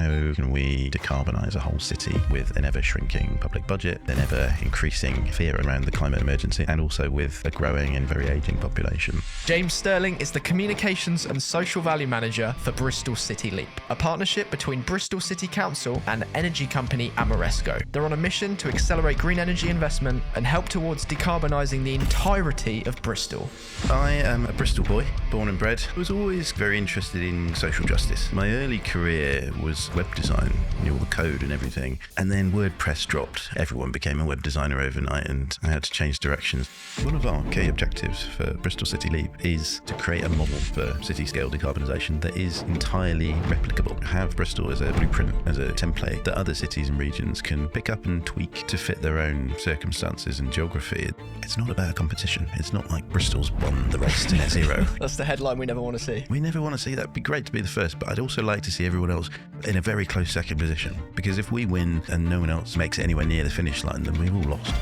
how can we decarbonise a whole city with an ever-shrinking public budget, an ever-increasing fear around the climate emergency, and also with a growing and very ageing population. James Sterling is the Communications and Social Value Manager for Bristol City Leap, a partnership between Bristol City Council and energy company Ameresco. They're on a mission to accelerate green energy investment and help towards decarbonising the entirety of Bristol. I am a Bristol boy, born and bred. I was always very interested in social justice. My early career was web design, all the code and everything. And then WordPress dropped. Everyone became a web designer overnight and I had to change directions. One of our key objectives for Bristol City Leap is to create a model for city-scale decarbonisation that is entirely replicable. Have Bristol as a blueprint, as a template that other cities and regions can pick up and tweak to fit their own circumstances and geography. It's not about a competition. It's not like Bristol's won the race to net zero. That's the headline we never want to see. We never want to see that. It'd be great to be the first, but I'd also like to see everyone else in a very close second position. Because if we win and no one else makes it anywhere near the finish line, then we've all lost.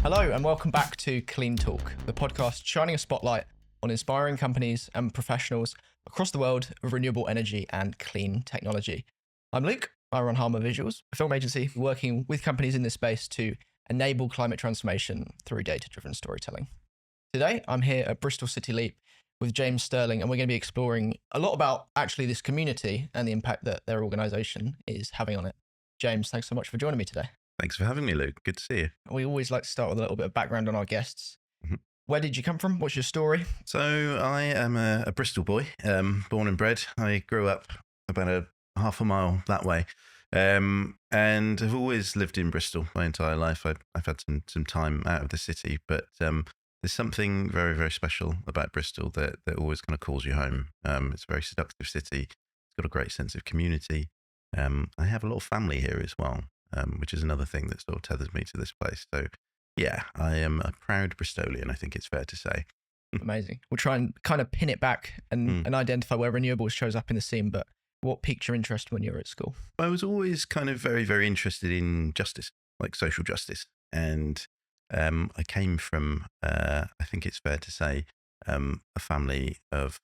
Hello and welcome back to CleanTalk, the podcast shining a spotlight on inspiring companies and professionals across the world of renewable energy and clean technology. I'm Luke. I run Harmer Visuals, a film agency working with companies in this space to enable climate transformation through data-driven storytelling. Today, I'm here at Bristol City Leap with James Sterling, and we're going to be exploring a lot about actually this community and the impact that their organisation is having on it. James, thanks so much for joining me today. Thanks for having me, Luke. Good to see you. We always like to start with a little bit of background on our guests. Where did you come from? What's your story? So I am a Bristol boy, born and bred. I grew up about a half a mile that way. And I've always lived in Bristol my entire life. I've had some time out of the city, but there's something very, very special about Bristol that always kind of calls you home. It's a very seductive city. It's got a great sense of community. I have a lot of family here as well, which is another thing that sort of tethers me to this place. So yeah, I am a proud Bristolian, I think it's fair to say. Amazing. We'll try and kind of pin it back and identify where renewables shows up in the scene, but what piqued your interest when you were at school? I was always kind of very, very interested in justice, like social justice. And I came from, I think it's fair to say, a family of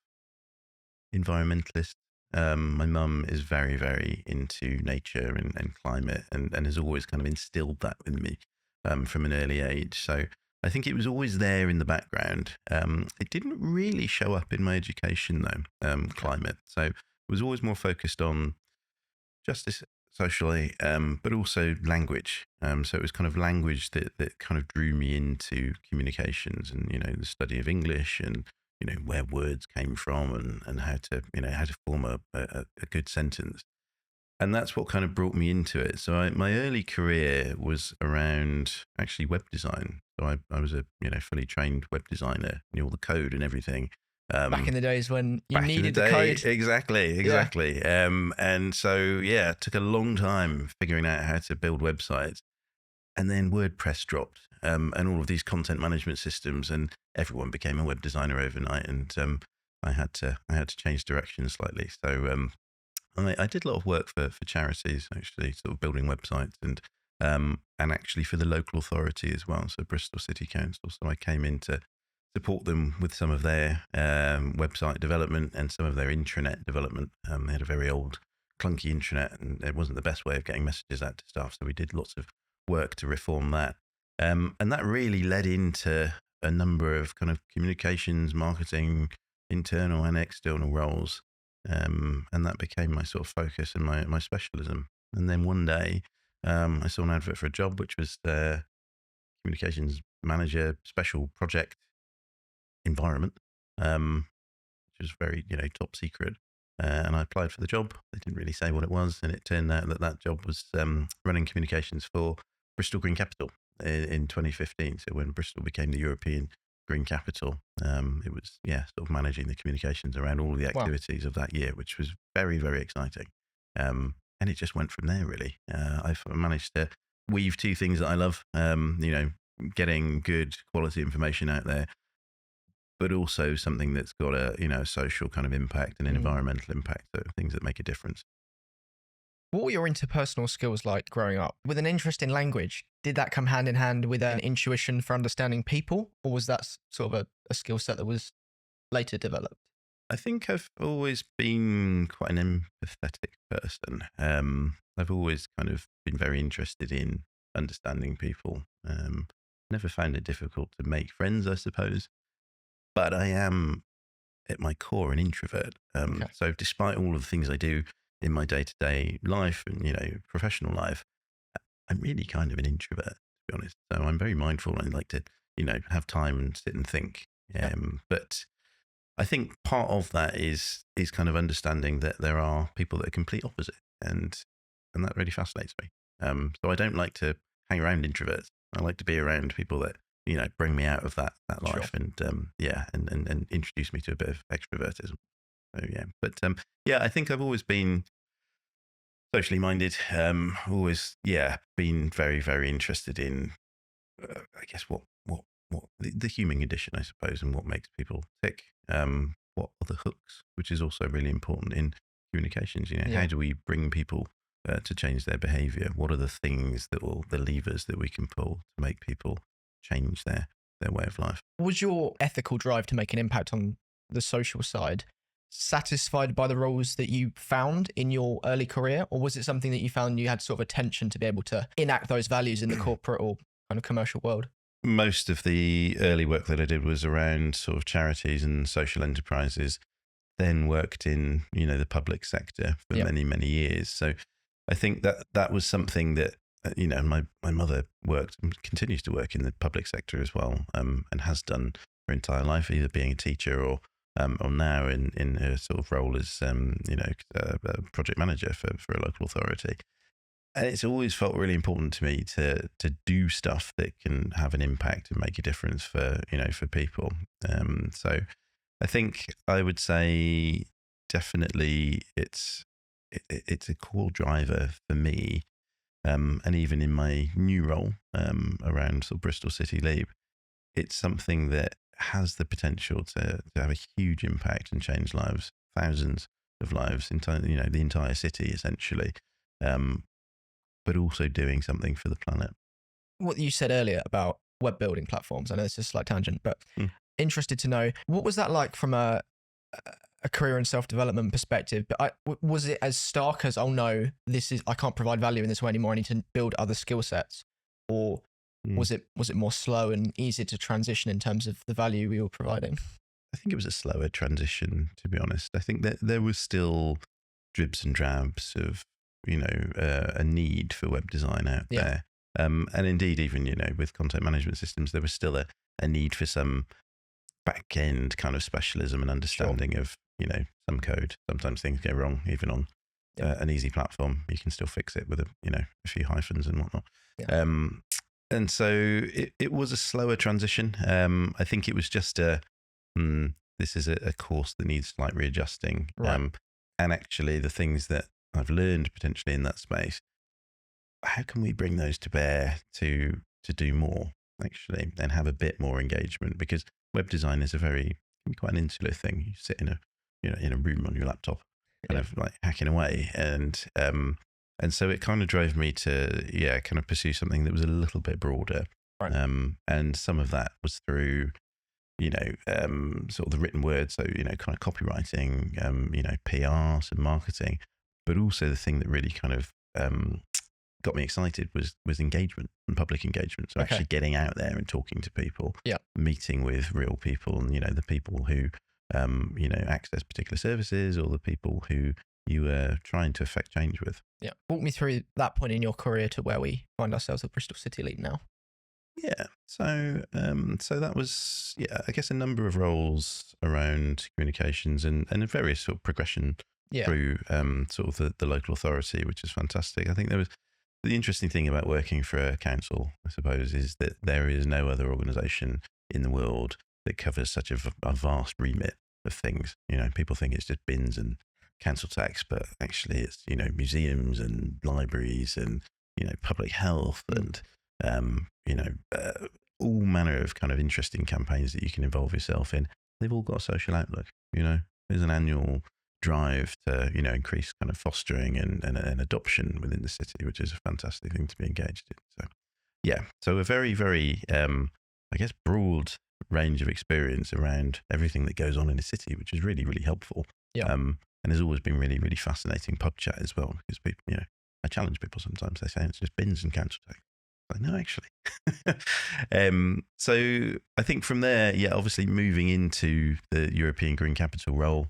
environmentalists. My mum is very, very into nature and climate and has always kind of instilled that in me from an early age. So I think it was always there in the background. It didn't really show up in my education though, climate. So it was always more focused on justice socially, but also language. So it was kind of language that kind of drew me into communications and, the study of English and, where words came from and how to form a good sentence. And that's what kind of brought me into it. So my early career was around actually web design. So I was a, fully trained web designer, knew all the code and everything. Back in the days when you needed the code. Exactly. Yeah. And so, it took a long time figuring out how to build websites. And then WordPress dropped and all of these content management systems and everyone became a web designer overnight. And I had to change direction slightly. So I did a lot of work for charities, actually, sort of building websites and actually for the local authority as well. So Bristol City Council. So I came in to support them with some of their website development and some of their intranet development. They had a very old, clunky intranet, and it wasn't the best way of getting messages out to staff. So we did lots of work to reform that. And that really led into a number of kind of communications, marketing, internal and external roles. And that became my sort of focus and my specialism. And then one day I saw an advert for a job, which was communications manager, special project environment, which was very, top secret. And I applied for the job. They didn't really say what it was. And it turned out that job was running communications for Bristol Green Capital in 2015. So when Bristol became the European Green Capital, it was, sort of managing the communications around all of the activities of that year, which was very, very exciting. And it just went from there, really. I've managed to weave two things that I love, getting good quality information out there, but also something that's got a social kind of impact and an environmental impact, so things that make a difference. What were your interpersonal skills like growing up? With an interest in language, did that come hand in hand with an intuition for understanding people, or was that sort of a skill set that was later developed? I think I've always been quite an empathetic person. I've always kind of been very interested in understanding people. Never found it difficult to make friends, I suppose. But I am at my core an introvert. Okay. So despite all of the things I do in my day-to-day life and professional life, I'm really kind of an introvert, to be honest. So I'm very mindful and like to have time and sit and think. Yeah. But I think part of that is kind of understanding that there are people that are complete opposite, and that really fascinates me. So I don't like to hang around introverts. I like to be around people that bring me out of that Sure. life, and and introduce me to a bit of extrovertism. So yeah, but I think I've always been socially minded. Always been very very interested in I guess what the human condition, I suppose, and what makes people tick. What are the hooks, which is also really important in communications. Yeah. How do we bring people to change their behaviour? What are the things the levers that we can pull to make people change their way of life? Was your ethical drive to make an impact on the social side satisfied by the roles that you found in your early career, or was it something that you found you had sort of a tension to be able to enact those values in the corporate or kind of commercial world? Most of the early work that I did was around sort of charities and social enterprises. Then worked in the public sector for Yeah. many years. So I think that was something that my mother worked and continues to work in the public sector as well, and has done her entire life, either being a teacher or now in her sort of role as a project manager for a local authority. And it's always felt really important to me to do stuff that can have an impact and make a difference for people. So I think I would say definitely it's a core driver for me, and even in my new role around sort of Bristol City Leap, it's something that has the potential to have a huge impact and change lives, thousands of lives, the entire city essentially. Um, but also doing something for the planet. What you said earlier about web building platforms, I know this is a slight tangent, but interested to know, what was that like from a career and self-development perspective? But was it as stark as, oh no, I can't provide value in this way anymore, I need to build other skill sets? Or was it more slow and easier to transition in terms of the value we were providing? I think it was a slower transition, to be honest. I think that there was still dribs and drabs of a need for web design out there. And indeed, even with content management systems, there was still a need for some back end kind of specialism and understanding of some code. Sometimes things go wrong, even on an easy platform. You can still fix it with a few hyphens and whatnot. And so it was a slower transition. I think it was just this is a course that needs slight readjusting. Right. And actually, the things that I've learned potentially in that space, how can we bring those to bear to do more actually and have a bit more engagement? Because web design is quite an insular thing. You sit in a room on your laptop, kind of like hacking away, and so it kind of drove me to kind of pursue something that was a little bit broader. Right. And some of that was through sort of the written word, so kind of copywriting, PR, some marketing, but also the thing that really kind of got me excited was engagement and public engagement. So actually getting out there and talking to people, meeting with real people, and the people who access particular services, or the people who you are trying to affect change with. Yeah, walk me through that point in your career to where we find ourselves at Bristol City Leap now. Yeah. So that was, I guess a number of roles around communications and a various sort of progression through sort of the local authority, which is fantastic. I think the interesting thing about working for a council, I suppose, is that there is no other organisation in the world that covers such a vast remit of things. People think it's just bins and council tax, but actually it's, museums and libraries and, public health and, all manner of kind of interesting campaigns that you can involve yourself in. They've all got a social outlook. There's an annual drive to increase kind of fostering and adoption within the city, which is a fantastic thing to be engaged in. So a very very I guess broad range of experience around everything that goes on in a city, which is really, really helpful. Yeah. And has always been really, really fascinating pub chat as well, because people, I challenge people sometimes. They say it's just bins and council tax. Like, no, actually. So I think from there, obviously moving into the European Green Capital role,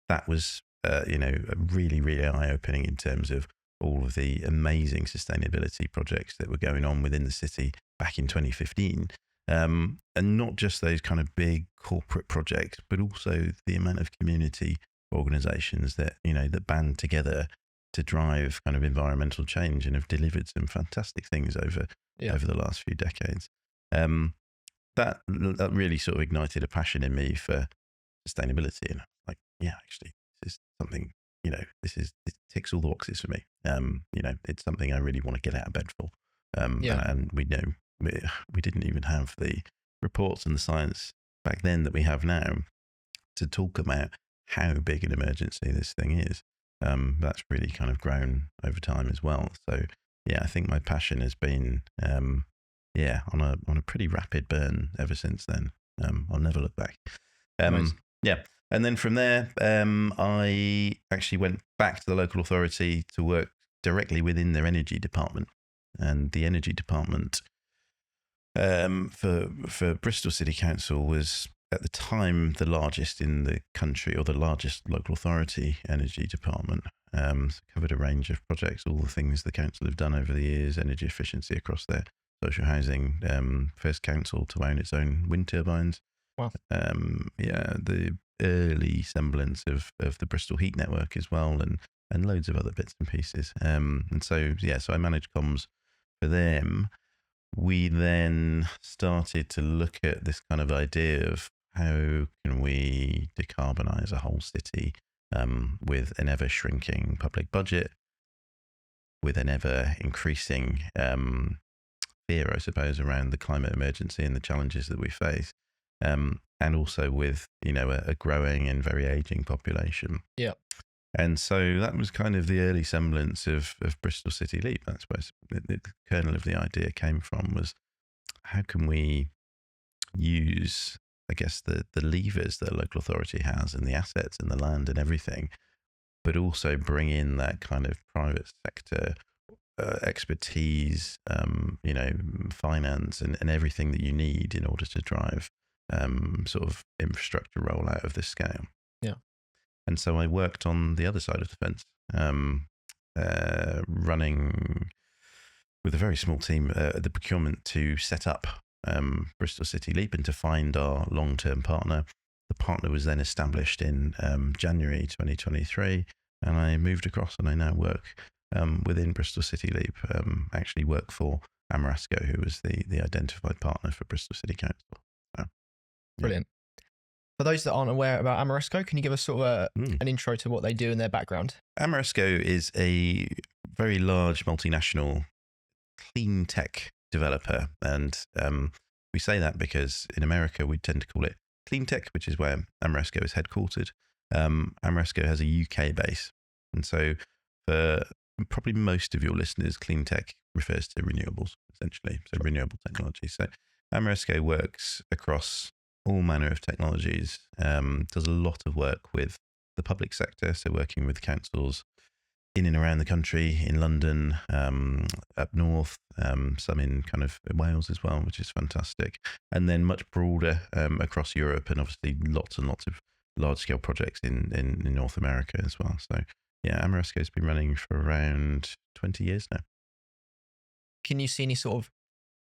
that was, really, really eye-opening in terms of all of the amazing sustainability projects that were going on within the city back in 2015. And not just those kind of big corporate projects, but also the amount of community organisations that, that band together to drive kind of environmental change and have delivered some fantastic things over the last few decades. That really sort of ignited a passion in me for sustainability, and like, actually, this is something, it ticks all the boxes for me. It's something I really want to get out of bed for. And we know we didn't even have the reports and the science back then that we have now to talk about how big an emergency this thing is. That's really kind of grown over time as well. So I think my passion has been on a pretty rapid burn ever since then. I'll never look back. And then from there, I actually went back to the local authority to work directly within their energy department. And the energy department for Bristol City Council was at the time the largest in the country, or the largest local authority energy department. Covered a range of projects, all the things the council have done over the years, energy efficiency across their social housing, first council to own its own wind turbines. Wow. The early semblance of the Bristol Heat Network as well, and loads of other bits and pieces. And so I managed comms for them. We then started to look at this kind of idea of how can we decarbonise a whole city with an ever shrinking public budget, with an ever increasing fear, I suppose, around the climate emergency and the challenges that we face, and also with a growing and very aging population. Yeah. And so that was kind of the early semblance of Bristol City Leap. That's where the kernel of the idea came from, was how can we use, I guess, the levers that a local authority has and the assets and the land and everything, but also bring in that kind of private sector expertise, finance and everything that you need in order to drive sort of infrastructure rollout of this scale. Yeah. And so I worked on the other side of the fence, running with a very small team the procurement to set up Bristol City Leap and to find our long-term partner. The partner was then established in January 2023, and I moved across, and I now work within Bristol City Leap, actually work for Ameresco, who was the identified partner for Bristol City Council. So, Brilliant. For those that aren't aware about Ameresco, can you give us sort of an intro to what they do and their background? Ameresco is a very large multinational clean tech developer. And we say that because in America, we tend to call it clean tech, which is where Ameresco is headquartered. Ameresco has a UK base. And so for probably most of your listeners, clean tech refers to renewables, essentially. So renewable technology. So Ameresco works across all manner of technologies, does a lot of work with the public sector, so working with councils in and around the country, in London, up north, some in kind of Wales as well, which is fantastic, and then much broader across Europe, and obviously lots and lots of large-scale projects in North America as well. So Ameresco has been running for around 20 years now. Can you see any sort of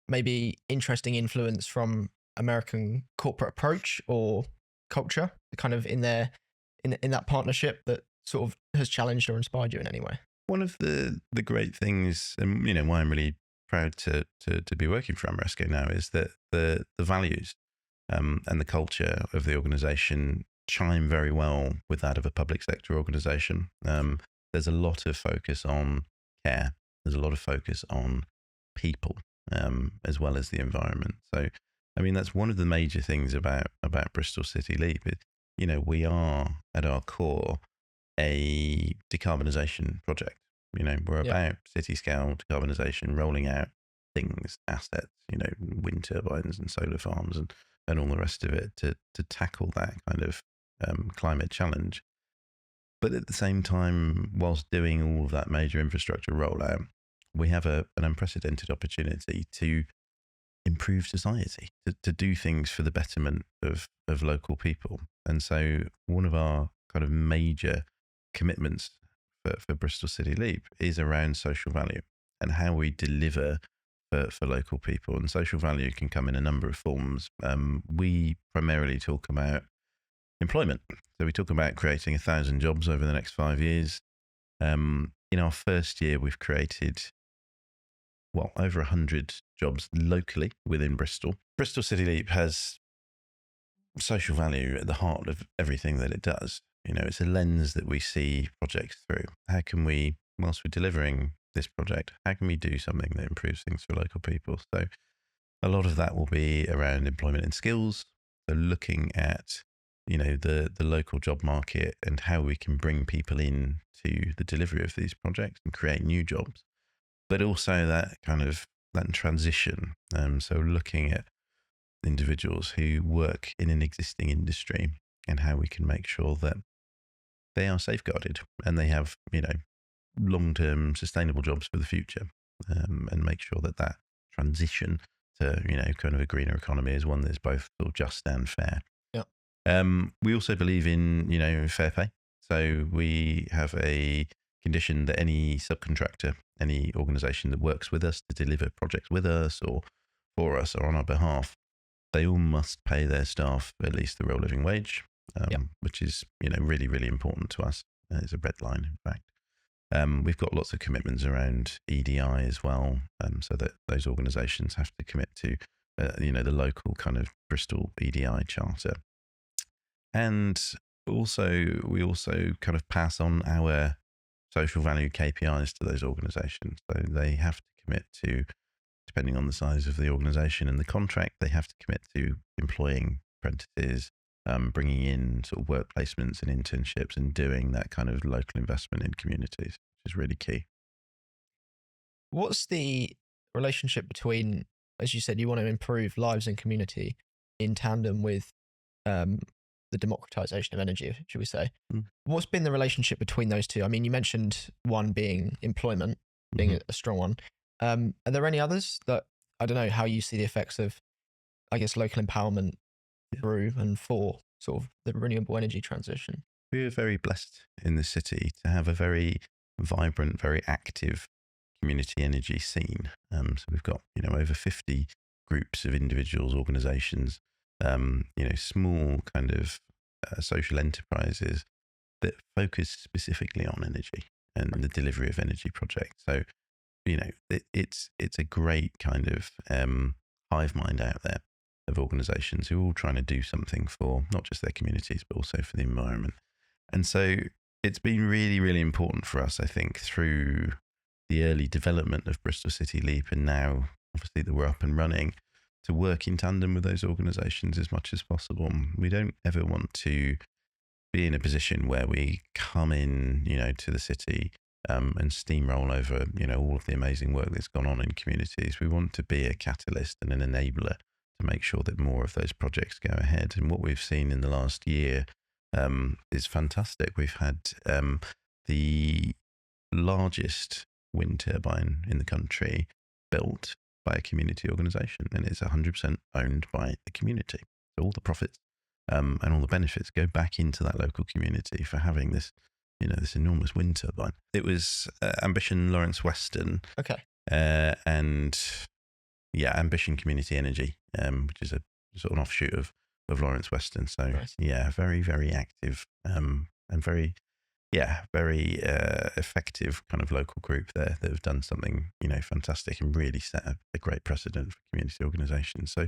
maybe interesting influence from American corporate approach or culture, kind of in that partnership that sort of has challenged or inspired you in any way? One of the great things, and why I'm really proud to be working for Ameresco now, is that the values and the culture of the organisation chime very well with that of a public sector organisation. There's a lot of focus on care. There's a lot of focus on people, as well as the environment. So, I mean, that's one of the major things about Bristol City Leap. We are at our core a decarbonisation project. We're about city scale decarbonisation, rolling out things, assets, wind turbines and solar farms and and all the rest of it to tackle that kind of climate challenge. But at the same time, whilst doing all of that major infrastructure rollout, we have an unprecedented opportunity to improve society, to do things for the betterment of local people. And so one of our kind of major commitments for Bristol City Leap is around social value and how we deliver for local people. And social value can come in a number of forms. We primarily talk about employment. So we talk about creating 1,000 jobs over the next 5 years. In our first year, we've created over 100 jobs locally within Bristol. Bristol City Leap has social value at the heart of everything that it does. It's a lens that we see projects through. How can we, whilst we're delivering this project, how can we do something that improves things for local people? So a lot of that will be around employment and skills. So looking at, the local job market and how we can bring people in to the delivery of these projects and create new jobs, but also that transition. So looking at individuals who work in an existing industry and how we can make sure that they are safeguarded and they have, long-term sustainable jobs for the future, and make sure that transition to, kind of a greener economy is one that's both sort of just and fair. Yeah. We also believe in, fair pay. So we have a condition that any subcontractor, any organisation that works with us to deliver projects with us or for us or on our behalf, they all must pay their staff at least the real living wage, which is really, really important to us. It's a red line, in fact. We've got lots of commitments around EDI as well, so that those organisations have to commit to the local kind of Bristol EDI charter. And we also kind of pass on our social value KPIs to those organisations. So they have to commit to, depending on the size of the organisation and the contract, they have to commit to employing apprentices, bringing in sort of work placements and internships, and doing that kind of local investment in communities, which is really key. What's the relationship between, as you said, you want to improve lives and community in tandem with the democratization of energy, should we say? What's been the relationship between those two? I mean, you mentioned one being employment, being a strong one. Are there any others that, I don't know, how you see the effects of, I guess, local empowerment through and for sort of the renewable energy transition? We're very blessed in the city to have a very vibrant, very active community energy scene. So we've got, over 50 groups of individuals, organizations, small kind of social enterprises that focus specifically on energy and the delivery of energy projects. So, it's a great kind of hive mind out there of organizations who are all trying to do something for not just their communities, but also for the environment. And so it's been really, really important for us, I think, through the early development of Bristol City Leap, and now obviously that we're up and running, to work in tandem with those organisations as much as possible. We don't ever want to be in a position where we come in, to the city and steamroll over, all of the amazing work that's gone on in communities. We want to be a catalyst and an enabler to make sure that more of those projects go ahead. And what we've seen in the last year is fantastic. We've had the largest wind turbine in the country built by a community organisation, and it's 100% owned by the community. So all the profits and all the benefits go back into that local community for having this, this enormous wind turbine. It was Ambition Lawrence Weston. Okay. And Ambition Community Energy, which is a sort of an offshoot of Lawrence Weston. So Nice. Very, very active and very effective kind of local group there that have done something, fantastic and really set a great precedent for community organisations. So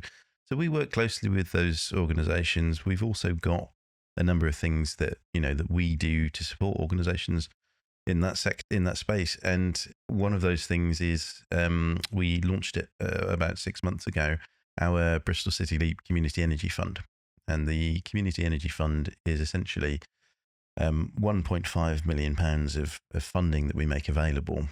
we work closely with those organisations. We've also got a number of things that, that we do to support organisations in that space. And one of those things is we launched it about 6 months ago, our Bristol City Leap Community Energy Fund. And the Community Energy Fund is essentially £1.5 million of funding that we make available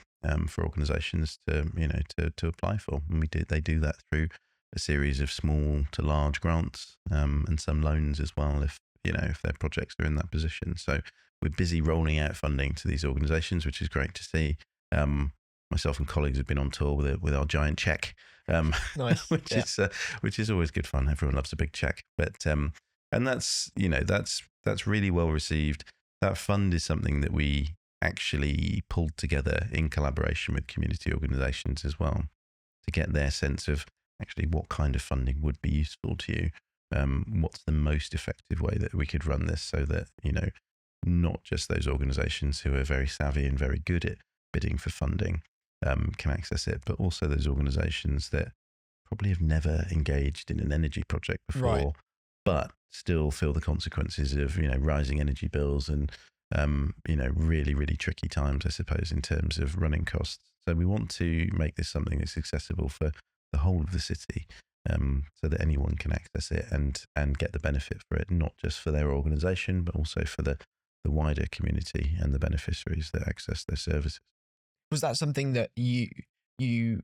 for organisations to apply for. And they do that through a series of small to large grants, and some loans as well, if their projects are in that position. So we're busy rolling out funding to these organisations, which is great to see. Myself and colleagues have been on tour with our giant check, Nice. which is always good fun. Everyone loves a big check, but and that's really well received. That fund is something that we actually pulled together in collaboration with community organisations as well, to get their sense of actually what kind of funding would be useful to you. What's the most effective way that we could run this, so that not just those organisations who are very savvy and very good at bidding for funding can access it, but also those organisations that probably have never engaged in an energy project before, Right. but still feel the consequences of rising energy bills and really, really tricky times, I suppose, in terms of running costs. So we want to make this something that's accessible for the whole of the city, so that anyone can access it and get the benefit for it, not just for their organisation, but also for the wider community and the beneficiaries that access their services. Was that something that you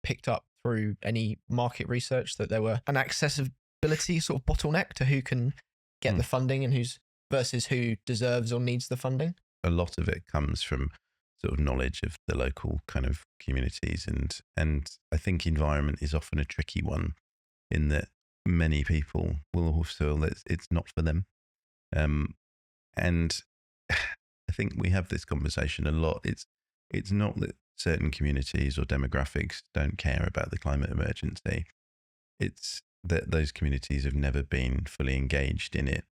picked up through any market research, that there were an accessibility sort of bottleneck to who can get the funding and versus who deserves or needs the funding? A lot of it comes from sort of knowledge of the local kind of communities, and I think environment is often a tricky one, in that many people will feel that it's not for them, and I think we have this conversation a lot. It's not that certain communities or demographics don't care about the climate emergency. It's that those communities have never been fully engaged in it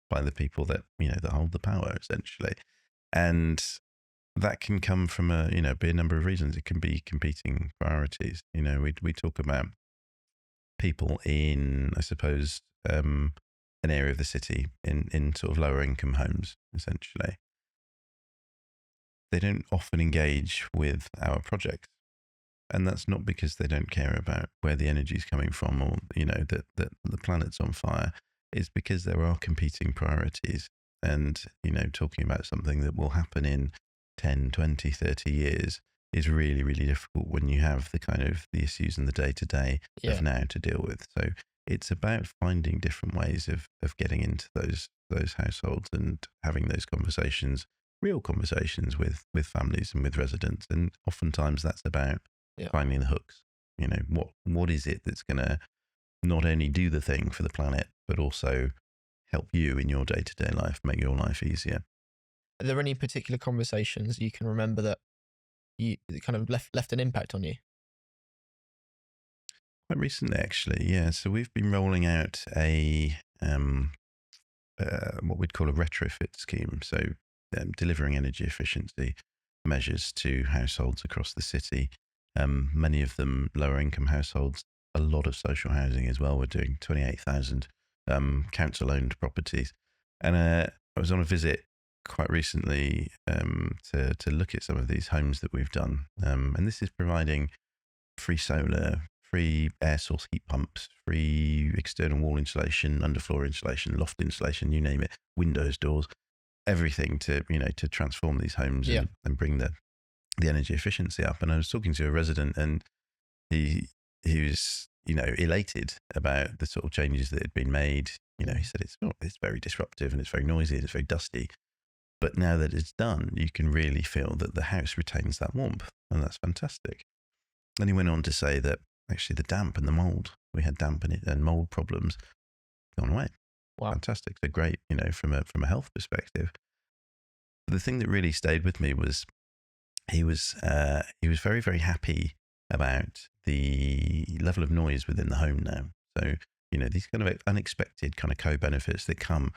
by the people that that hold the power, essentially, and that can come from be a number of reasons. It can be competing priorities. We talk about people in, I suppose, an area of the city in sort of lower income homes, essentially. They don't often engage with our projects. And that's not because they don't care about where the energy is coming from, or, that the planet's on fire. It's because there are competing priorities. And, talking about something that will happen in 10, 20, 30 years is really, really difficult when you have the kind of the issues in the day-to-day of now to deal with. So it's about finding different ways of getting into those households and having those conversations, real conversations with families and with residents. And oftentimes that's about finding the hooks. What is it that's going to not only do the thing for the planet, but also help you in your day-to-day life, make your life easier. Are there any particular conversations you can remember that kind of left an impact on you? Quite recently, actually, yeah. So we've been rolling out what we'd call a retrofit scheme. So delivering energy efficiency measures to households across the city. Many of them lower income households, a lot of social housing as well. We're doing 28,000 council owned properties. And I was on a visit quite recently to look at some of these homes that we've done. And this is providing free solar, free air source heat pumps, free external wall insulation, underfloor insulation, loft insulation, you name it, windows, doors, everything to transform these homes and bring the energy efficiency up. And I was talking to a resident, and he was elated about the sort of changes that had been made. He said it's very disruptive and it's very noisy and it's very dusty, but now that it's done, you can really feel that the house retains that warmth, and that's fantastic. And he went on to say that actually the damp and the mold, we had damp and mold problems, gone away. Wow. Fantastic. So great, from a health perspective. But the thing that really stayed with me was he was very, very happy about the level of noise within the home now. So, these kind of unexpected kind of co-benefits that come.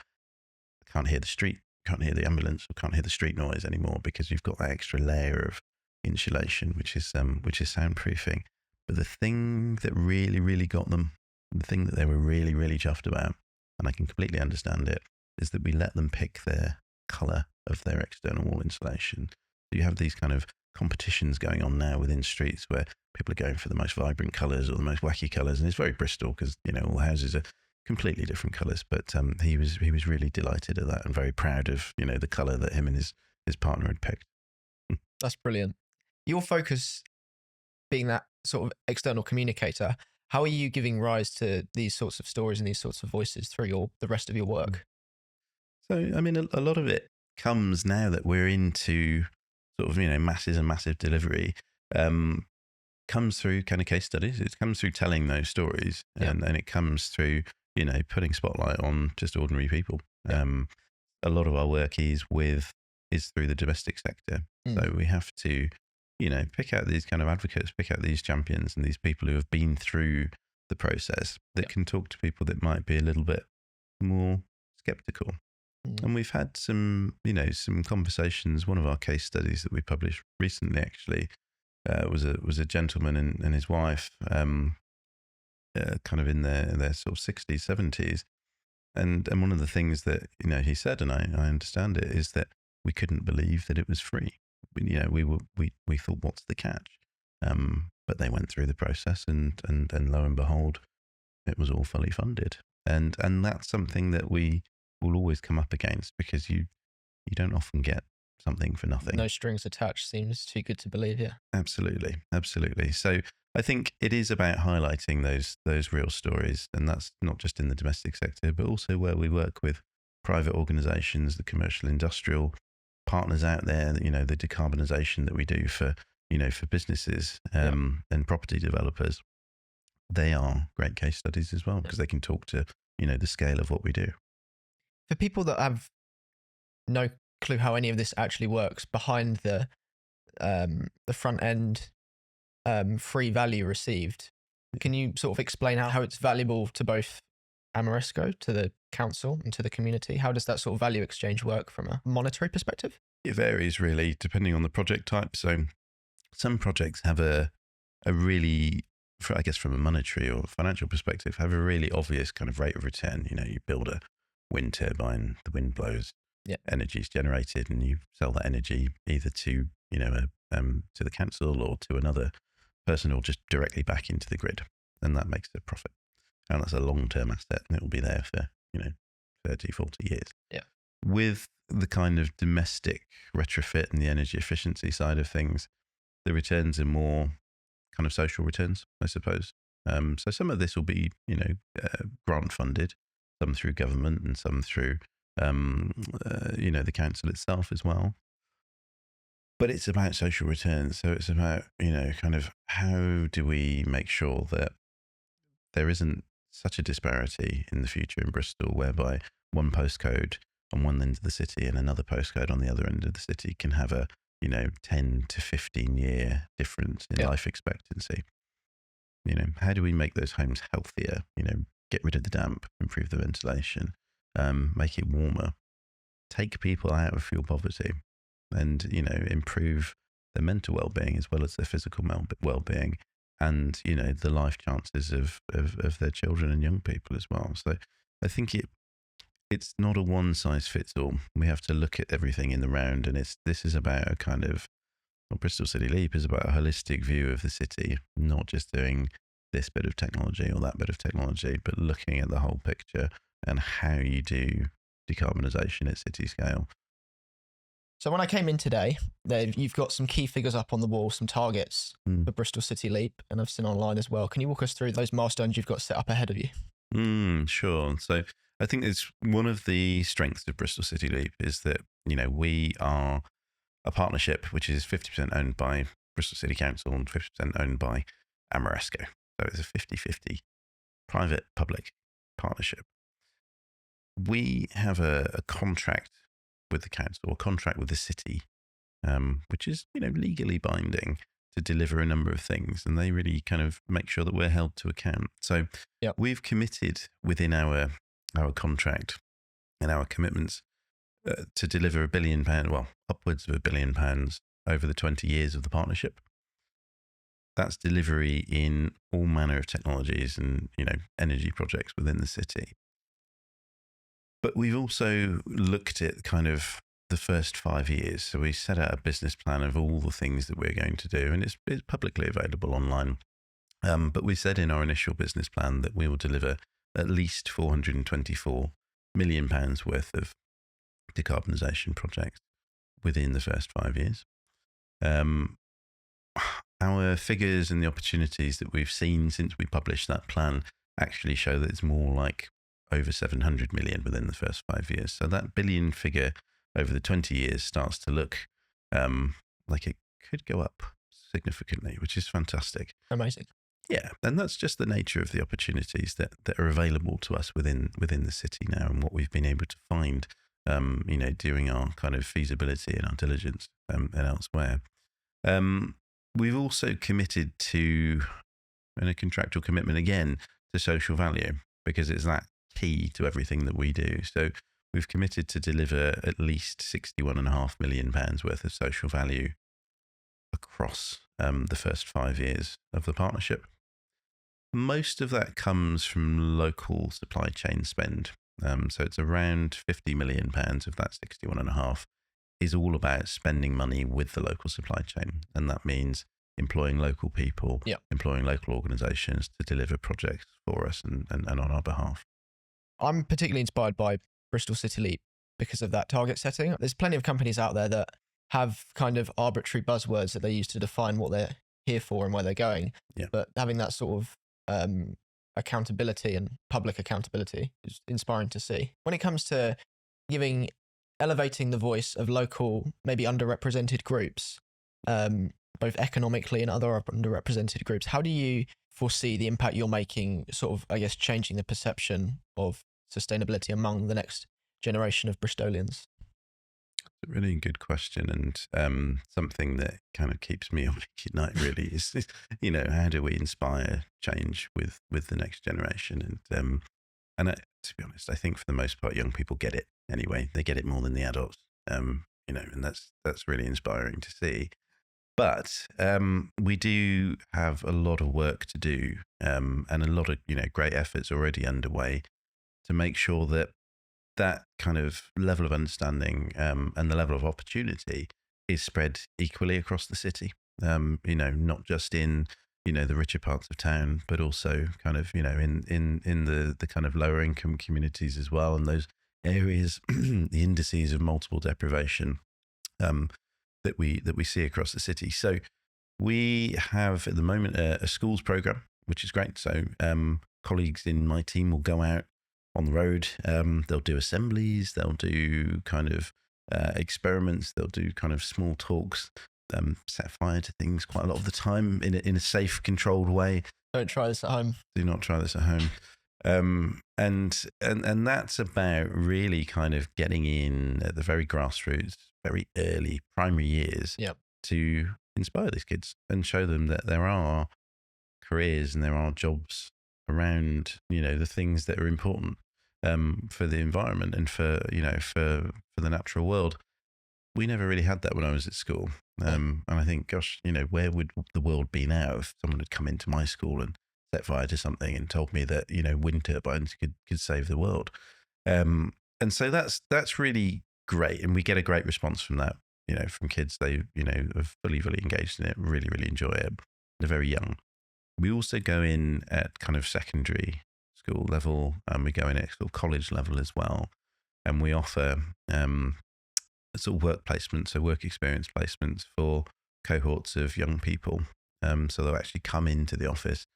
Can't hear the street, can't hear the ambulance, or can't hear the street noise anymore because you've got that extra layer of insulation, which is soundproofing. But the thing that really, really got them, the thing that they were really, really chuffed about, and I can completely understand it, is that we let them pick their colour of their external wall insulation. So you have these kind of competitions going on now within streets where people are going for the most vibrant colours or the most wacky colours, and it's very Bristol because all houses are completely different colours. But he was really delighted at that and very proud of the colour that him and his partner had picked. That's brilliant. Your focus being that sort of external communicator, How are you giving rise to these sorts of stories and these sorts of voices through the rest of your work? So, I mean, a lot of it comes now that we're into sort of, masses and massive delivery, um, comes through kind of case studies. It comes through telling those stories, Yeah. and it comes through, putting spotlight on just ordinary people. Yeah. A lot of our work is through the domestic sector. So we have to, pick out these kind of advocates, pick out these champions and these people who have been through the process that can talk to people that might be a little bit more skeptical. And we've had some conversations. One of our case studies that we published recently actually was a gentleman and his wife, kind of in their sort of 60s, 70s. And one of the things that, he said, and I understand it, is that we couldn't believe that it was free. We thought, what's the catch? But they went through the process and lo and behold, it was all fully funded. And that's something that we will always come up against, because you don't often get something for nothing. No strings attached seems too good to believe. Yeah. Absolutely. So I think it is about highlighting those real stories, and that's not just in the domestic sector, but also where we work with private organisations, the commercial industrial partners out there. The decarbonisation that we do for businesses and property developers. They are great case studies as well, because they can talk to the scale of what we do. For people that have no clue how any of this actually works, behind the front end free value received, can you sort of explain how it's valuable to both Ameresco, to the council, and to the community? How does that sort of value exchange work from a monetary perspective? It varies really depending on the project type. So some projects have a really, I guess from a monetary or financial perspective, have a really obvious kind of rate of return. You build a wind turbine, the wind blows, energy is generated, and you sell that energy either to to the council or to another person, or just directly back into the grid, and that makes a profit. And that's a long-term asset, and it will be there for 30, 40 years. Yeah. With the kind of domestic retrofit and the energy efficiency side of things, the returns are more kind of social returns, I suppose. So some of this will be, grant funded, some through government and some through, the council itself as well. But it's about social returns. So it's about, kind of how do we make sure that there isn't such a disparity in the future in Bristol, whereby one postcode on one end of the city and another postcode on the other end of the city can have a 10 to 15 year difference in life expectancy. How do we make those homes healthier? Get rid of the damp, improve the ventilation, make it warmer, take people out of fuel poverty, and improve their mental well-being as well as their physical well-being, and the life chances of their children and young people as well. So I think it's not a one size fits all. We have to look at everything in the round, and this is about a kind of, Bristol City Leap is about a holistic view of the city, not just doing this bit of technology or that bit of technology, but looking at the whole picture and how you do decarbonisation at city scale. So when I came in today, you've got some key figures up on the wall, some targets for Bristol City Leap, and I've seen online as well. Can you walk us through those milestones you've got set up ahead of you? Sure. So I think it's one of the strengths of Bristol City Leap is that, we are a partnership which is 50% owned by Bristol City Council and 50% owned by Ameresco. So it's a 50-50 private-public partnership. We have a contract with the council, a contract with the city, which is, legally binding to deliver a number of things. And they really kind of make sure that we're held to account. So we've committed within our contract and our commitments to deliver £1 billion, upwards of £1 billion over the 20 years of the partnership. That's delivery in all manner of technologies and, energy projects within the city. But we've also looked at kind of the first 5 years. So we set out a business plan of all the things that we're going to do, and it's publicly available online. But we said in our initial business plan that we will deliver at least £424 million worth of decarbonisation projects within the first 5 years. our figures and the opportunities that we've seen since we published that plan actually show that it's more like over 700 million within the first 5 years. So that billion figure over the 20 years starts to look like it could go up significantly, which is fantastic. Amazing. Yeah, and that's just the nature of the opportunities that are available to us within the city now, and what we've been able to find, doing our kind of feasibility and our diligence and elsewhere. We've also committed to, and a contractual commitment again, to social value, because it's that key to everything that we do. So we've committed to deliver at least £61.5 million worth of social value across the first 5 years of the partnership. Most of that comes from local supply chain spend. So it's around £50 million of that 61.5 is all about spending money with the local supply chain. And that means employing local people, employing local organisations to deliver projects for us and on our behalf. I'm particularly inspired by Bristol City Leap because of that target setting. There's plenty of companies out there that have kind of arbitrary buzzwords that they use to define what they're here for and where they're going. Yeah. But having that sort of accountability and public accountability is inspiring to see. When it comes to elevating the voice of local, maybe underrepresented groups, both economically and other underrepresented groups, how do you foresee the impact you're making, sort of, I guess, changing the perception of sustainability among the next generation of Bristolians? A really good question, and something that kind of keeps me awake at night really is how do we inspire change with the next generation? And to be honest, I think for the most part young people get it anyway. They get it more than the adults, and that's really inspiring to see. But we do have a lot of work to do, and a lot of great efforts already underway to make sure that kind of level of understanding and the level of opportunity is spread equally across the city. Not just in the richer parts of town, but also kind of in the kind of lower income communities as well, and those areas, the indices of multiple deprivation that we see across the city. So we have at the moment a schools program, which is great. So colleagues in my team will go out on the road. They'll do assemblies. They'll do kind of experiments. They'll do kind of small talks. Set fire to things quite a lot of the time in a safe, controlled way. Don't try this at home. Do not try this at home. And that's about really kind of getting in at the very grassroots, very early primary years to inspire these kids and show them that there are careers and there are jobs around the things that are important for the environment and for the natural world. We never really had that when I was at school, and I think, gosh, where would the world be now if someone had come into my school and set fire to something and told me that wind turbines could save the world? And so that's really great, and we get a great response from that. From kids, they are fully engaged in it, really enjoy it. They're very young. We also go in at kind of secondary school level, and we go in at sort of college level as well, and we offer sort of work placements, so work experience placements for cohorts of young people. So they'll actually come into the office,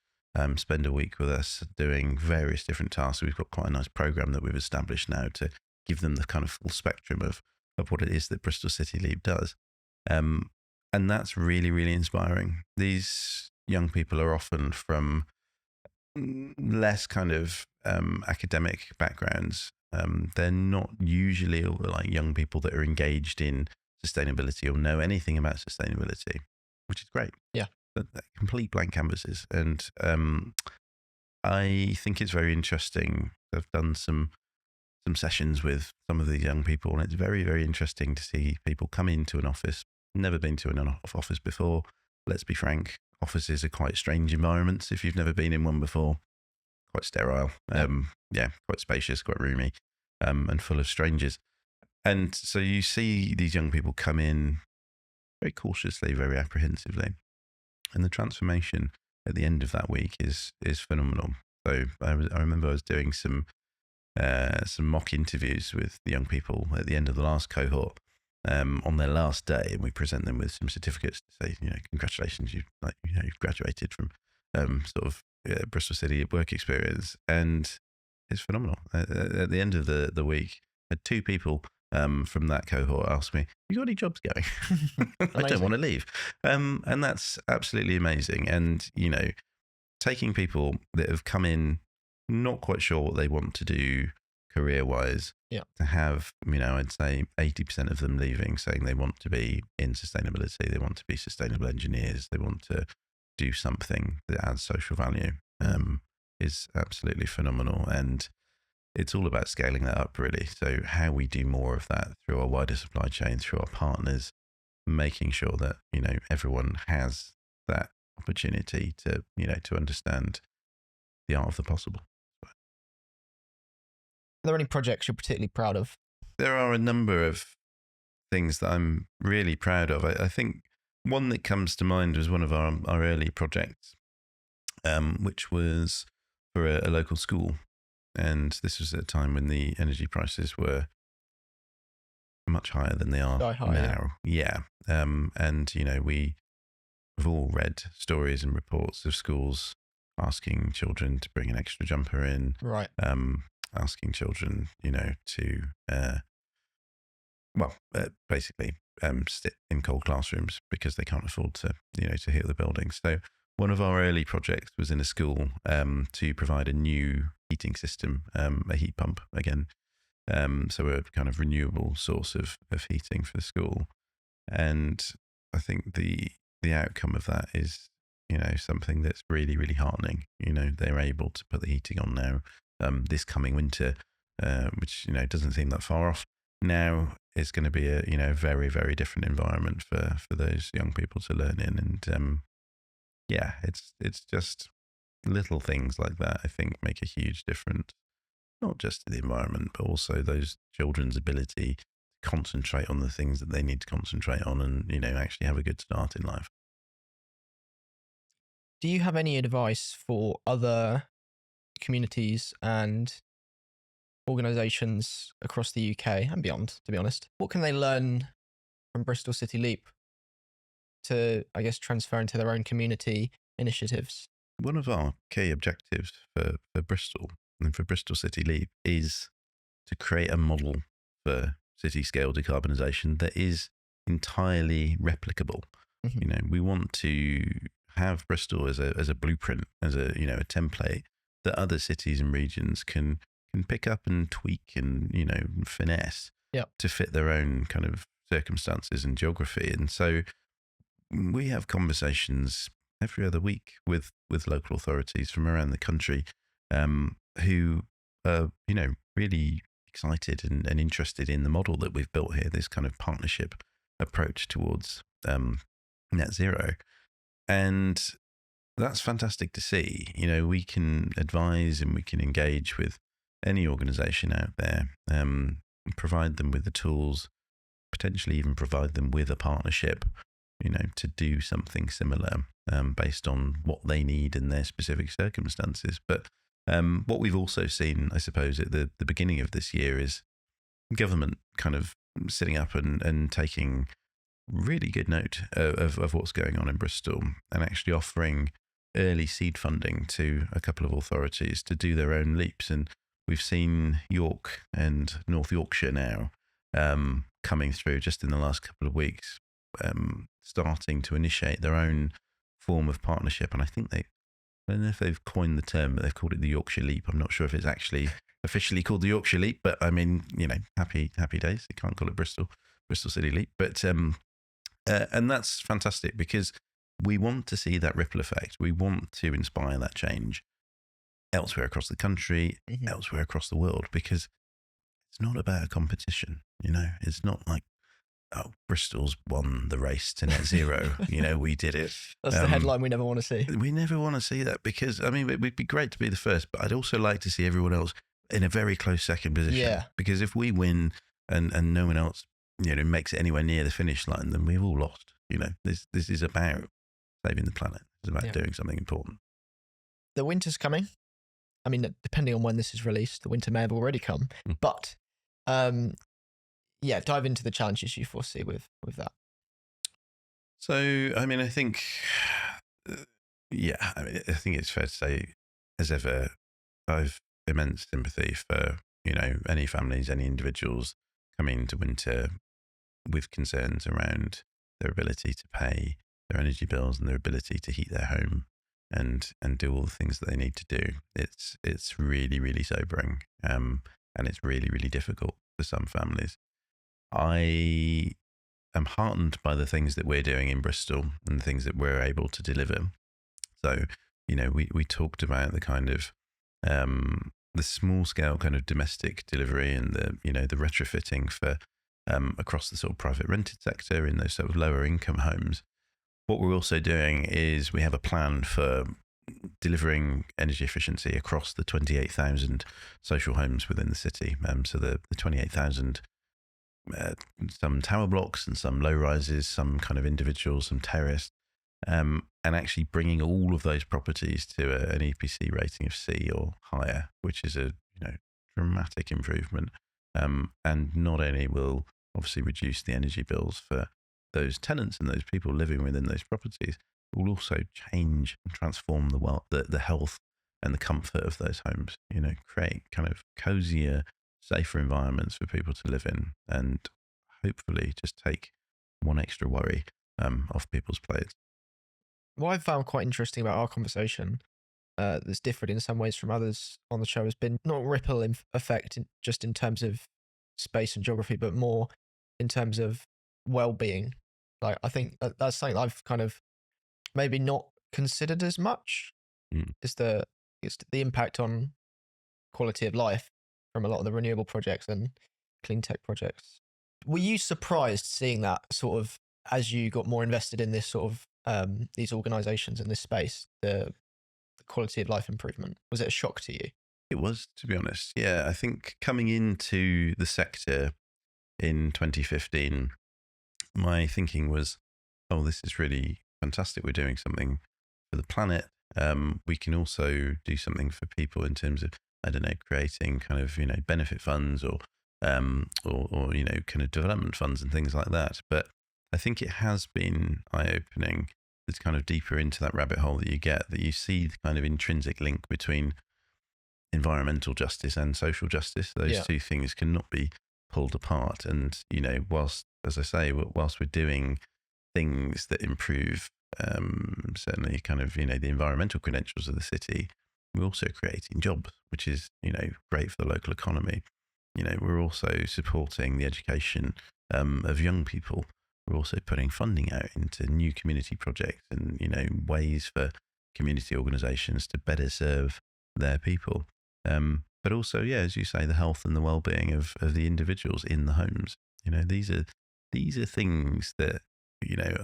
spend a week with us doing various different tasks. We've got quite a nice program that we've established now to give them the kind of full spectrum of what it is that Bristol City Leap does. And that's really inspiring. These young people are often from less kind of academic backgrounds. They're not usually like young people that are engaged in sustainability or know anything about sustainability, which is great. Yeah. But complete blank canvases. And I think it's very interesting. I've done some sessions with some of the young people, and it's very interesting to see people come into an office, never been to an office before. Let's be frank, offices are quite strange environments if you've never been in one before. Quite sterile, quite spacious, quite roomy, and full of strangers. And so you see these young people come in very cautiously, very apprehensively, and the transformation at the end of that week is phenomenal. So I remember I was doing some mock interviews with the young people at the end of the last cohort, on their last day, and we present them with some certificates to say, congratulations, you've graduated from sort of Bristol City work experience, and it's phenomenal. At the end of the week, I had 2 people from that cohort ask me, "You got any jobs going?" I don't want to leave, and that's absolutely amazing. And taking people that have come in not quite sure what they want to do career-wise, to have, I'd say 80% of them leaving saying they want to be in sustainability, they want to be sustainable engineers, they want to do something that adds social value, is absolutely phenomenal. And it's all about scaling that up, really. So how we do more of that through our wider supply chain, through our partners, making sure that, everyone has that opportunity to, to understand the art of the possible. Are there any projects you're particularly proud of? There are a number of things that I'm really proud of. I think one that comes to mind was one of our early projects, which was for a local school. And this was at a time when the energy prices were much higher than they are now. Yeah. And, we've all read stories and reports of schools asking children to bring an extra jumper in. Right. Asking children, to, basically sit in cold classrooms because they can't afford to, to heat the buildings. So one of our early projects was in a school to provide a new heating system, a heat pump again. So a kind of renewable source of heating for the school. And I think the outcome of that is, something that's really, really heartening. They're able to put the heating on now this coming winter, which, doesn't seem that far off. Now it's going to be a, very, very different environment for those young people to learn in. And it's just little things like that, I think, make a huge difference, not just to the environment, but also those children's ability to concentrate on the things that they need to concentrate on and, actually have a good start in life. Do you have any advice for other communities and organisations across the UK and beyond, to be honest? What can they learn from Bristol City Leap to, I guess, transfer into their own community initiatives? One of our key objectives for Bristol and for Bristol City Leap is to create a model for city scale decarbonisation that is entirely replicable. Mm-hmm. We want to have Bristol as a blueprint, as a a template that other cities and regions can pick up and tweak and finesse to fit their own kind of circumstances and geography. And so we have conversations every other week with local authorities from around the country, who are really excited and interested in the model that we've built here, this kind of partnership approach towards net zero. And that's fantastic to see. We can advise and we can engage with any organisation out there, provide them with the tools, potentially even provide them with a partnership, to do something similar based on what they need in their specific circumstances. But what we've also seen, I suppose, at the beginning of this year is government kind of sitting up and taking really good note of what's going on in Bristol and actually offering early seed funding to a couple of authorities to do their own leaps. And we've seen York and North Yorkshire now coming through just in the last couple of weeks, starting to initiate their own form of partnership. And I think I don't know if they've coined the term, but they've called it the Yorkshire Leap. I'm not sure if it's actually officially called the Yorkshire Leap, but I mean, happy days. You can't call it Bristol City Leap. But and that's fantastic because we want to see that ripple effect. We want to inspire that change elsewhere across the country, elsewhere across the world, because it's not about a competition. It's not like, oh, Bristol's won the race to net zero. We did it. That's the headline we never want to see. We never want to see that because, I mean, it would be great to be the first, but I'd also like to see everyone else in a very close second position. Yeah. Because if we win and no one else, makes it anywhere near the finish line, then we've all lost. This is about saving the planet. It's about doing something important. The winter's coming. I mean, depending on when this is released, the winter may have already come. But yeah, dive into the challenges you foresee with that. So, I mean, I think, yeah, I mean, I think it's fair to say, as ever, I've immense sympathy for, any families, any individuals coming into winter with concerns around their ability to pay their energy bills and their ability to heat their home and do all the things that they need to do. It's really, really sobering. And it's really, really difficult for some families. I am heartened by the things that we're doing in Bristol and the things that we're able to deliver. So, we talked about the kind of the small scale kind of domestic delivery and the retrofitting for across the sort of private rented sector in those sort of lower income homes. What we're also doing is we have a plan for delivering energy efficiency across the 28,000 social homes within the city. So the 28,000, some tower blocks and some low rises, some kind of individuals, some terrace, and actually bringing all of those properties to an EPC rating of C or higher, which is a dramatic improvement. And not only will obviously reduce the energy bills for those tenants and those people living within those properties, it will also change and transform the health and the comfort of those homes. Create kind of cozier, safer environments for people to live in, and hopefully just take one extra worry off people's plates. What I've found quite interesting about our conversation, that's different in some ways from others on the show, has been not ripple effect just in terms of space and geography, but more in terms of well-being. Like, I think that's something I've kind of maybe not considered as much, Mm. is the impact on quality of life from a lot of the renewable projects and clean tech projects. Were you surprised seeing that sort of as you got more invested in this sort of these organisations in this space, the quality of life improvement? Was it a shock to you? It was, to be honest. Yeah, I think coming into the sector in 2015, my thinking was, oh, this is really fantastic. We're doing something for the planet. We can also do something for people in terms of, I don't know, creating kind of, benefit funds or kind of development funds and things like that. But I think it has been eye-opening. It's kind of deeper into that rabbit hole that you see the kind of intrinsic link between environmental justice and social justice. Those two things cannot be pulled apart. And, whilst, as I say, whilst we're doing things that improve certainly kind of, the environmental credentials of the city, we're also creating jobs, which is, great for the local economy. We're also supporting the education of young people. We're also putting funding out into new community projects and, ways for community organisations to better serve their people. But also, yeah, as you say, the health and the well-being of the individuals in the homes. These are things that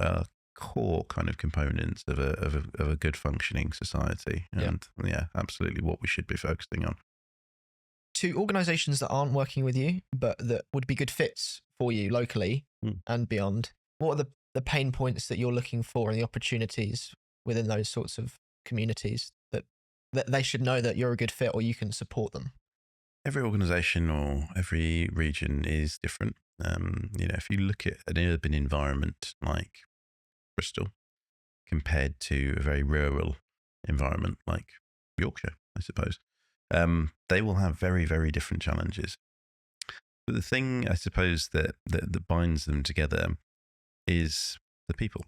are core kind of components of a good functioning society, and yeah, absolutely what we should be focusing on. To organisations that aren't working with you, but that would be good fits for you locally and beyond, what are the pain points that you're looking for and the opportunities within those sorts of communities that they should know that you're a good fit or you can support them? Every organisation or every region is different. If you look at an urban environment like Bristol compared to a very rural environment like Yorkshire, I suppose, they will have very, very different challenges. But the thing, I suppose, that binds them together is the people.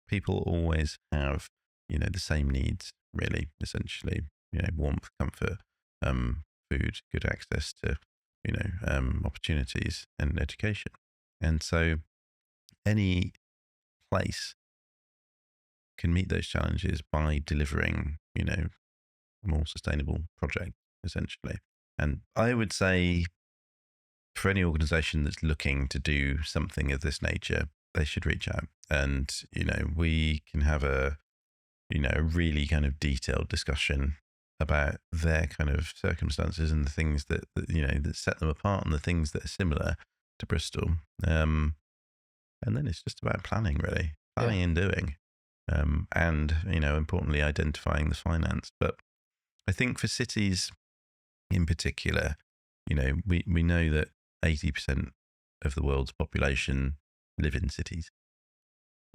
People always have, the same needs, really, essentially, warmth, comfort, food, good access to, opportunities and education. And so any place can meet those challenges by delivering, a more sustainable project, essentially. And I would say for any organization that's looking to do something of this nature, they should reach out. And, we can have a really kind of detailed discussion about their kind of circumstances and the things that set them apart and the things that are similar to Bristol. And then it's just about planning, really, planning and doing. And, importantly, identifying the finance. But I think for cities in particular, we know that 80% of the world's population live in cities.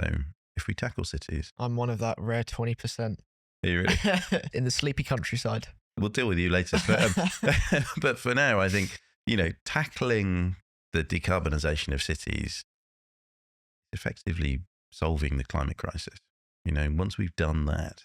So if we tackle cities, I'm one of that rare 20%. are you really? In the sleepy countryside. We'll deal with you later. But, but for now, I think, tackling the decarbonisation of cities, effectively solving the climate crisis. Once we've done that,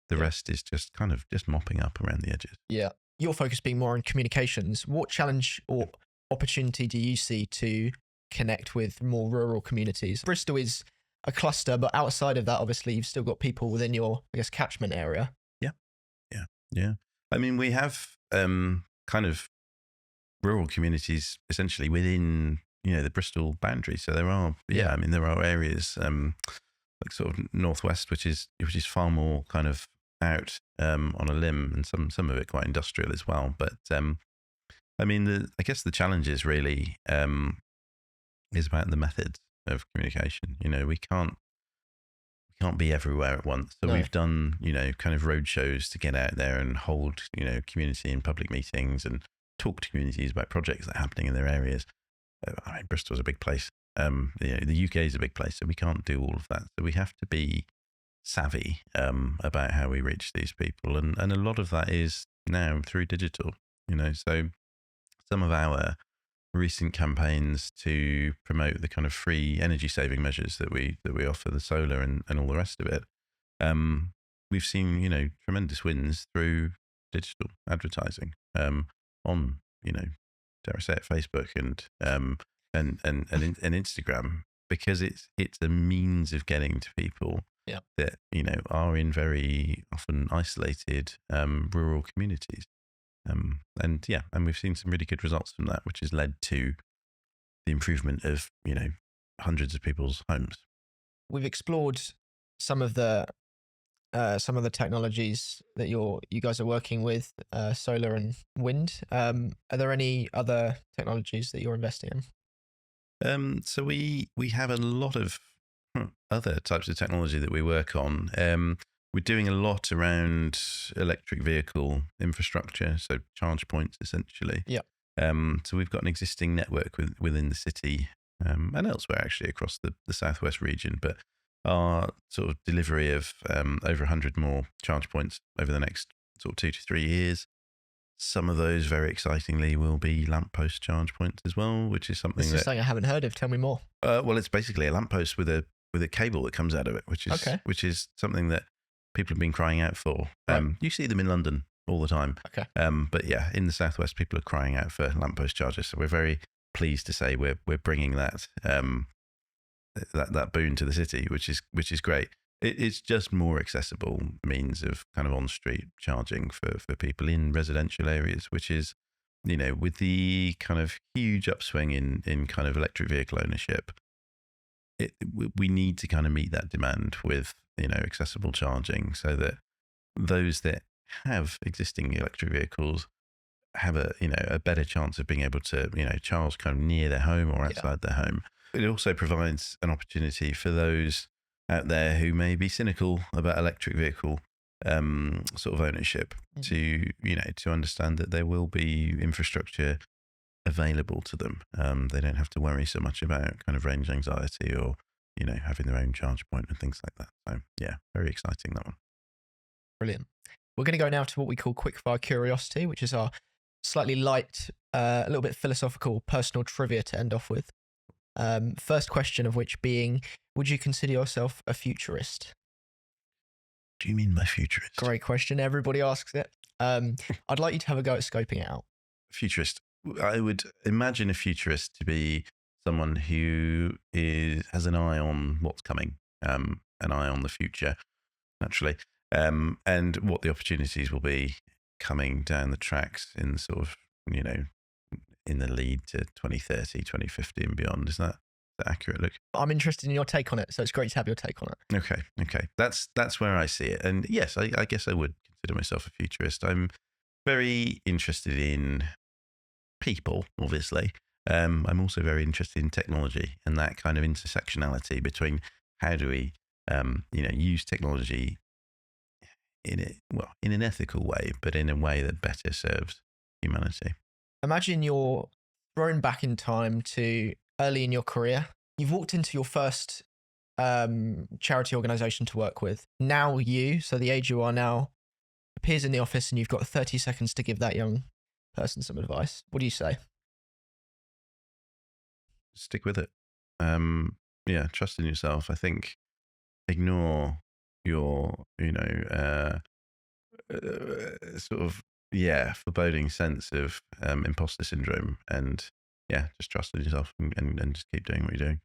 the rest is just kind of just mopping up around the edges. Yeah. Your focus being more on communications. What challenge or opportunity do you see to connect with more rural communities? Bristol is a cluster, but outside of that, obviously, you've still got people within your, catchment area. Yeah. I mean, we have kind of rural communities essentially within, the Bristol boundary. So there are, there are areas like sort of northwest, which is far more kind of out on a limb, and some of it quite industrial as well. But I guess the challenge is really is about the methods of communication. We can't be everywhere at once. So we've done, kind of road shows to get out there and hold, community and public meetings and talk to communities about projects that are happening in their areas. Bristol's a big place. The UK is a big place, so we can't do all of that. So we have to be savvy about how we reach these people. And a lot of that is now through digital, so some of our recent campaigns to promote the kind of free energy saving measures that we offer, the solar and all the rest of it. We've seen, tremendous wins through digital advertising on, dare I say it, Facebook and Instagram, because it's a means of getting to people that, are in very often isolated rural communities. And we've seen some really good results from that, which has led to the improvement of, hundreds of people's homes. We've explored some of the technologies that you guys are working with, solar and wind. Are there any other technologies that you're investing in? So we have a lot of other types of technology that we work on. We're doing a lot around electric vehicle infrastructure, so charge points essentially. Yeah. So we've got an existing network within the city and elsewhere actually across the southwest region, but our sort of delivery of over 100 more charge points over the next sort of 2 to 3 years. Some of those, very excitingly, will be lamppost charge points as well, which is something something I haven't heard of. Tell me more. Well, it's basically a lamppost with a cable that comes out of it, which is something that people have been crying out for. You see them in London all the time. Okay. But yeah, in the southwest, people are crying out for lamppost chargers. So we're very pleased to say we're bringing that that boon to the city, which is great. It's just more accessible means of kind of on street charging for people in residential areas, which is, with the kind of huge upswing in kind of electric vehicle ownership, we need to kind of meet that demand with, accessible charging, so that those that have existing electric vehicles have a better chance of being able to, charge kind of near their home or outside their home. It also provides an opportunity for those out there who may be cynical about electric vehicle sort of ownership to understand that there will be infrastructure available to them. They don't have to worry so much about kind of range anxiety or, having their own charge point and things like that. So yeah, very exciting, that one. Brilliant. We're going to go now to what we call Quickfire Curiosity, which is our slightly light, a little bit philosophical personal trivia to end off with. First question of which being, would you consider yourself a futurist? What do you mean by futurist? Great question. Everybody asks it. I'd like you to have a go at scoping it out. Futurist. I would imagine a futurist to be someone who has an eye on what's coming, an eye on the future, naturally, and what the opportunities will be coming down the tracks in sort of, in the lead to 2030, 2050 and beyond. Is that accurate, Luke? I'm interested in your take on it, so it's great to have your take on it. Okay. That's where I see it. And yes, I guess I would consider myself a futurist. I'm very interested in people, obviously. I'm also very interested in technology and that kind of intersectionality between how do we, use technology in an ethical way, but in a way that better serves humanity. Imagine you're thrown back in time to early in your career. You've walked into your first charity organisation to work with. Now you, so the age you are now, appears in the office and you've got 30 seconds to give that young person some advice. What do you say? Stick with it. Trust in yourself. I think ignore your, sort of, foreboding sense of imposter syndrome, and just trust in yourself and just keep doing what you're doing.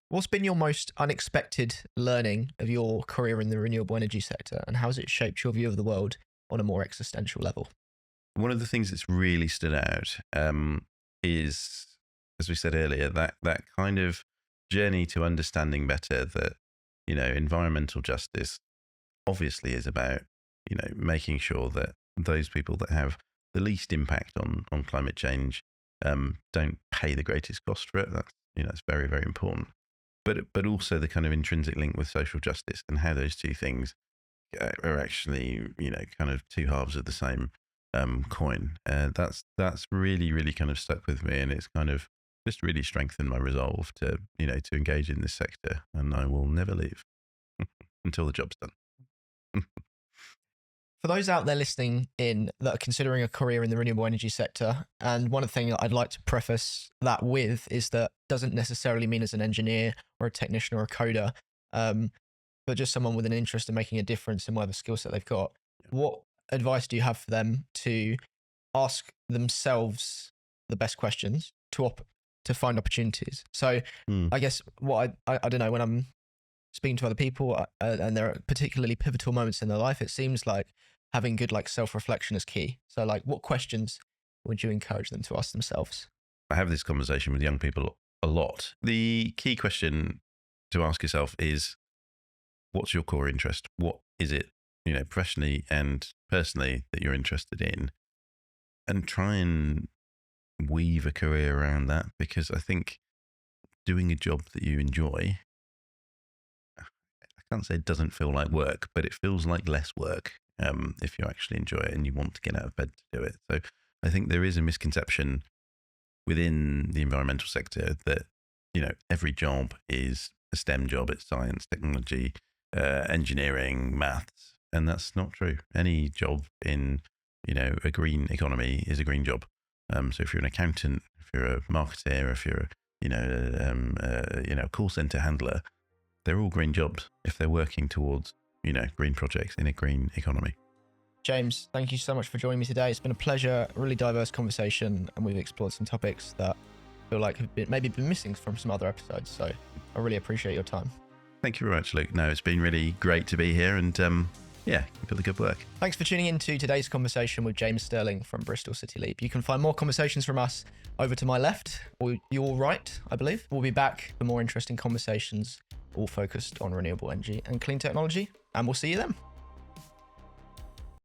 What's been your most unexpected learning of your career in the renewable energy sector, and how has it shaped your view of the world on a more existential level? One of the things that's really stood out is, as we said earlier, that kind of journey to understanding better that, environmental justice obviously is about, making sure that those people that have the least impact on climate change don't pay the greatest cost for it. That's, it's very, very important. But also the kind of intrinsic link with social justice and how those two things are actually, kind of two halves of the same coin. That's really, really kind of stuck with me, and it's kind of just really strengthened my resolve to, to engage in this sector, and I will never leave until the job's done. For those out there listening in that are considering a career in the renewable energy sector, and one of the things that I'd like to preface that with is that doesn't necessarily mean as an engineer or a technician or a coder, but just someone with an interest in making a difference in whatever skill set they've got. What advice do you have for them to ask themselves the best questions to find opportunities? So I guess what I don't know, when I'm speaking to other people and there are particularly pivotal moments in their life, it seems like having good self-reflection is key. So what questions would you encourage them to ask themselves? I have this conversation with young people a lot. The key question to ask yourself is, what's your core interest? What is it, professionally and personally, that you're interested in? And try and weave a career around that, because I think doing a job that you enjoy, I can't say it doesn't feel like work, but it feels like less work if you actually enjoy it and you want to get out of bed to do it. So I think there is a misconception within the environmental sector that, every job is a STEM job. It's science, technology, engineering, maths, and that's not true. Any job in, a green economy is a green job. So if you're an accountant, if you're a marketer, if you're, a call center handler, they're all green jobs if they're working towards, green projects in a green economy. James, thank you so much for joining me today. It's been a pleasure, a really diverse conversation, and we've explored some topics that I feel like have maybe been missing from some other episodes. So I really appreciate your time. Thank you very much, Luke. No, it's been really great to be here, and keep up the good work. Thanks for tuning in to today's conversation with James Sterling from Bristol City Leap. You can find more conversations from us over to my left, or your right, I believe. We'll be back for more interesting conversations, all focused on renewable energy and clean technology, and we'll see you then.